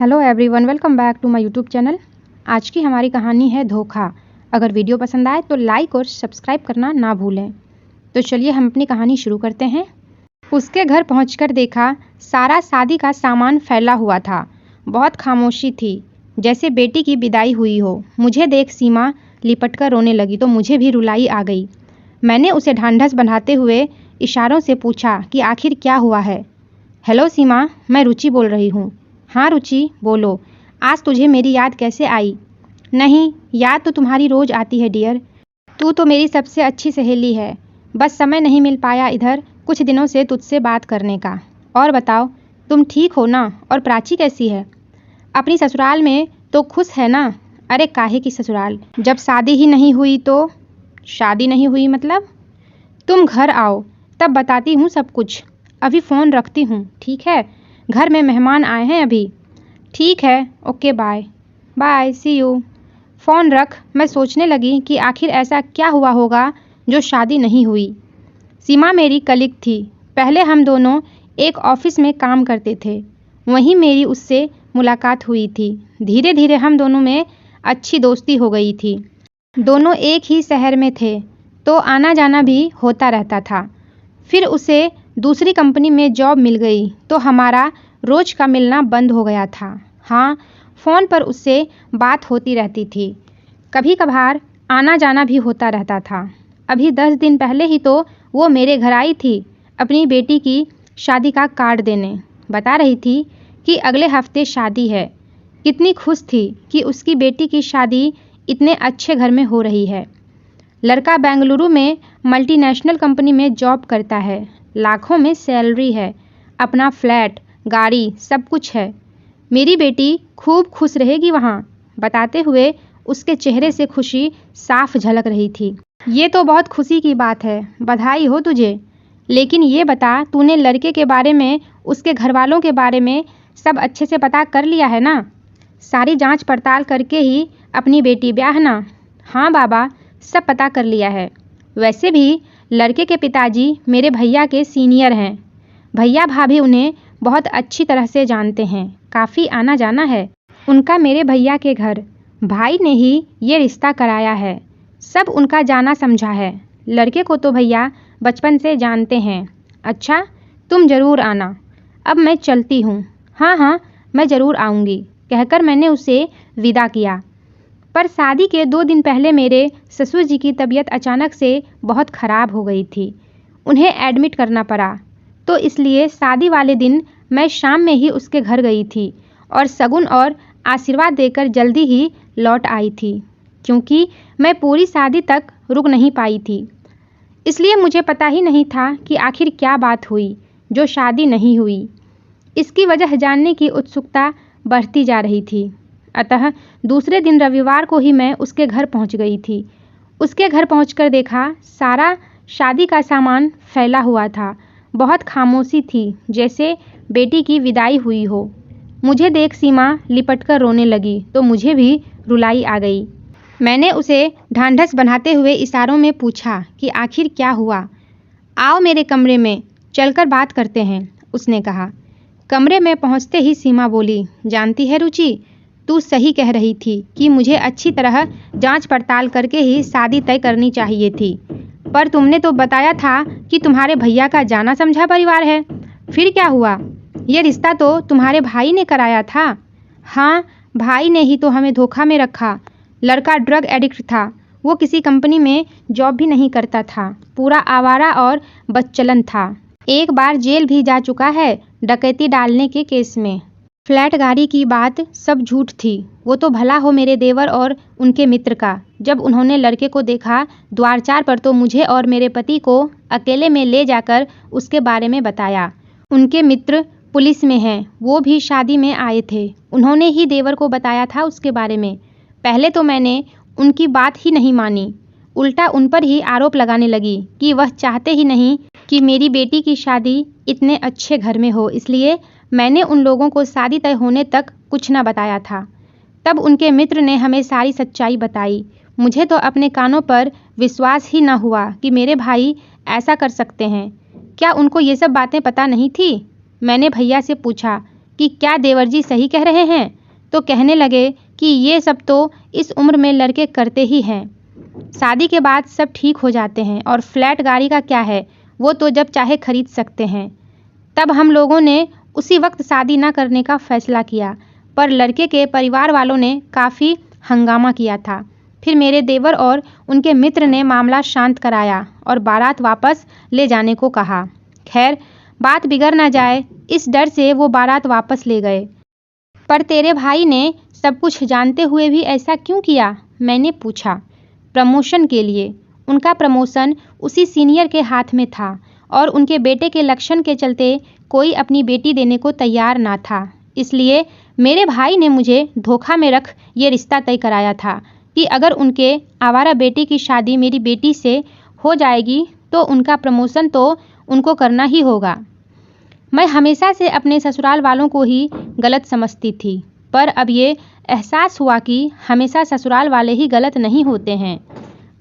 Hello everyone, welcome back to my YouTube channel. आज की हमारी कहानी है धोखा। अगर वीडियो पसंद आए तो लाइक और सब्सक्राइब करना ना भूलें। तो चलिए हम अपनी कहानी शुरू करते हैं। उसके घर पहुंचकर देखा सारा शादी का सामान फैला हुआ था। बहुत खामोशी थी, जैसे बेटी की विदाई हुई हो। मुझे देख सीमा लिपट कर रोने लगी तो मुझे भी रुलाई आ गई। मैंने उसे ढांढस बंधाते हुए इशारों से पूछा कि आखिर क्या हुआ है। हेलो सीमा, मैं रुचि बोल रही हूँ। हाँ रुचि, बोलो। आज तुझे मेरी याद कैसे आई? नहीं, याद तो तुम्हारी रोज़ आती है डियर। तू तो मेरी सबसे अच्छी सहेली है। बस समय नहीं मिल पाया इधर कुछ दिनों से तुझसे बात करने का। और बताओ, तुम ठीक हो ना? और प्राची कैसी है? अपनी ससुराल में तो खुश है ना? अरे काहे की ससुराल, जब शादी ही नहीं हुई तो? शादी नहीं हुई मतलब? तुम घर आओ तब बताती हूँ सब कुछ। अभी फ़ोन रखती हूँ, ठीक है? घर में मेहमान आए हैं अभी। ठीक है, okay, bye bye, see you. Phone रख। मैं सोचने लगी कि आखिर ऐसा क्या हुआ होगा जो शादी नहीं हुई। सीमा मेरी कलीग थी। पहले हम दोनों एक ऑफिस में काम करते थे। वहीं मेरी उससे मुलाकात हुई थी। धीरे धीरे हम दोनों में अच्छी दोस्ती हो गई थी। दोनों एक ही शहर में थे तो आना जाना भी होता रहता था। फिर उसे दूसरी कंपनी में जॉब मिल गई तो हमारा रोज़ का मिलना बंद हो गया था। हाँ, फ़ोन पर उससे बात होती रहती थी। कभी कभार आना जाना भी होता रहता था। अभी 10 दिन पहले ही तो वो मेरे घर आई थी अपनी बेटी की शादी का कार्ड देने। बता रही थी कि अगले हफ्ते शादी है। कितनी खुश थी कि उसकी बेटी की शादी इतने अच्छे घर में हो रही है। लड़का बेंगलुरु में मल्टीनेशनल कंपनी में जॉब करता है। लाखों में सैलरी है, अपना फ्लैट, गाड़ी, सब कुछ है। मेरी बेटी खूब खुश रहेगी वहाँ, बताते हुए उसके चेहरे से खुशी साफ झलक रही थी। ये तो बहुत खुशी की बात है, बधाई हो तुझे। लेकिन ये बता, तूने लड़के के बारे में, उसके घर वालों के बारे में सब अच्छे से पता कर लिया है ना? सारी जांच पड़ताल करके ही अपनी बेटी ब्याहना? हाँ बाबा, सब पता कर लिया है। वैसे भी लड़के के पिताजी मेरे भैया के सीनियर हैं। भैया भाभी उन्हें बहुत अच्छी तरह से जानते हैं। काफ़ी आना जाना है उनका मेरे भैया के घर। भाई ने ही ये रिश्ता कराया है। सब उनका जाना समझा है। लड़के को तो भैया बचपन से जानते हैं। अच्छा, तुम ज़रूर आना। अब मैं चलती हूँ। हाँ हाँ, मैं ज़रूर आऊँगी, कहकर मैंने उसे विदा किया। पर शादी के 2 दिन पहले मेरे ससुर जी की तबीयत अचानक से बहुत ख़राब हो गई थी। उन्हें एडमिट करना पड़ा। तो इसलिए शादी वाले दिन मैं शाम में ही उसके घर गई थी और शगुन और आशीर्वाद देकर जल्दी ही लौट आई थी। क्योंकि मैं पूरी शादी तक रुक नहीं पाई थी, इसलिए मुझे पता ही नहीं था कि आखिर क्या बात हुई जो शादी नहीं हुई। इसकी वजह जानने की उत्सुकता बढ़ती जा रही थी। अतः दूसरे दिन रविवार को ही मैं उसके घर पहुंच गई थी। उसके घर पहुंचकर देखा सारा शादी का सामान फैला हुआ था। बहुत खामोशी थी, जैसे बेटी की विदाई हुई हो। मुझे देख सीमा लिपटकर रोने लगी तो मुझे भी रुलाई आ गई। मैंने उसे ढांढस बंधाते हुए इशारों में पूछा कि आखिर क्या हुआ। आओ मेरे कमरे में चलकर बात करते हैं, उसने कहा। कमरे में पहुंचते ही सीमा बोली, जानती है रुचि, तू सही कह रही थी कि मुझे अच्छी तरह जांच पड़ताल करके ही शादी तय करनी चाहिए थी। पर तुमने तो बताया था कि तुम्हारे भैया का जाना समझा परिवार है। फिर क्या हुआ? ये रिश्ता तो तुम्हारे भाई ने कराया था। हाँ, भाई ने ही तो हमें धोखा में रखा। लड़का ड्रग एडिक्ट था। वो किसी कंपनी में जॉब भी नहीं करता था। पूरा आवारा और बदचलन था। एक बार जेल भी जा चुका है डकैती डालने के केस में। फ्लैट गाड़ी की बात सब झूठ थी। वो तो भला हो मेरे देवर और उनके मित्र का। जब उन्होंने लड़के को देखा द्वारचार पर तो मुझे और मेरे पति को अकेले में ले जाकर उसके बारे में बताया। उनके मित्र पुलिस में हैं, वो भी शादी में आए थे। उन्होंने ही देवर को बताया था उसके बारे में। पहले तो मैंने उनकी बात ही नहीं मानी, उल्टा उन पर ही आरोप लगाने लगी कि वह चाहते ही नहीं कि मेरी बेटी की शादी इतने अच्छे घर में हो। इसलिए मैंने उन लोगों को शादी तय होने तक कुछ न बताया था। तब उनके मित्र ने हमें सारी सच्चाई बताई। मुझे तो अपने कानों पर विश्वास ही न हुआ कि मेरे भाई ऐसा कर सकते हैं। क्या उनको ये सब बातें पता नहीं थी? मैंने भैया से पूछा कि क्या देवर जी सही कह रहे हैं, तो कहने लगे कि ये सब तो इस उम्र में लड़के करते ही हैं। शादी के बाद सब ठीक हो जाते हैं और फ्लैट गाड़ी का क्या है, वो तो जब चाहे खरीद सकते हैं। तब हम लोगों ने उसी वक्त शादी न करने का फैसला किया, पर लड़के के परिवार वालों ने काफ़ी हंगामा किया था। फिर मेरे देवर और उनके मित्र ने मामला शांत कराया और बारात वापस ले जाने को कहा। खैर, बात बिगड़ ना जाए इस डर से वो बारात वापस ले गए। पर तेरे भाई ने सब कुछ जानते हुए भी ऐसा क्यों किया, मैंने पूछा। प्रमोशन के लिए। उनका प्रमोशन उसी सीनियर के हाथ में था और उनके बेटे के लक्षण के चलते कोई अपनी बेटी देने को तैयार ना था। इसलिए मेरे भाई ने मुझे धोखा में रख ये रिश्ता तय कराया था कि अगर उनके आवारा बेटे की शादी मेरी बेटी से हो जाएगी तो उनका प्रमोशन तो उनको करना ही होगा। मैं हमेशा से अपने ससुराल वालों को ही गलत समझती थी, पर अब ये एहसास हुआ कि हमेशा ससुराल वाले ही गलत नहीं होते हैं।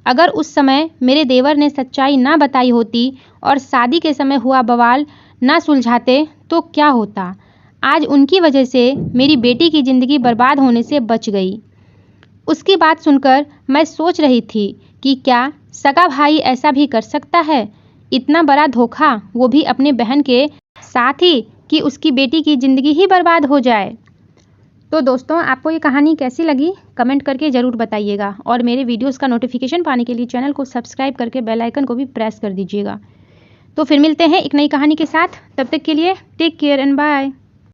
अगर उस समय मेरे देवर ने सच्चाई ना बताई होती और शादी के समय हुआ बवाल ना सुलझाते तो क्या होता। आज उनकी वजह से मेरी बेटी की ज़िंदगी बर्बाद होने से बच गई। उसकी बात सुनकर मैं सोच रही थी कि क्या सगा भाई ऐसा भी कर सकता है, इतना बड़ा धोखा, वो भी अपने बहन के साथ ही, कि उसकी बेटी की ज़िंदगी ही बर्बाद हो जाए। तो दोस्तों, आपको ये कहानी कैसी लगी कमेंट करके ज़रूर बताइएगा और मेरे वीडियोस का नोटिफिकेशन पाने के लिए चैनल को सब्सक्राइब करके बेल आइकन को भी प्रेस कर दीजिएगा। तो फिर मिलते हैं एक नई कहानी के साथ, तब तक के लिए टेक केयर एंड बाय।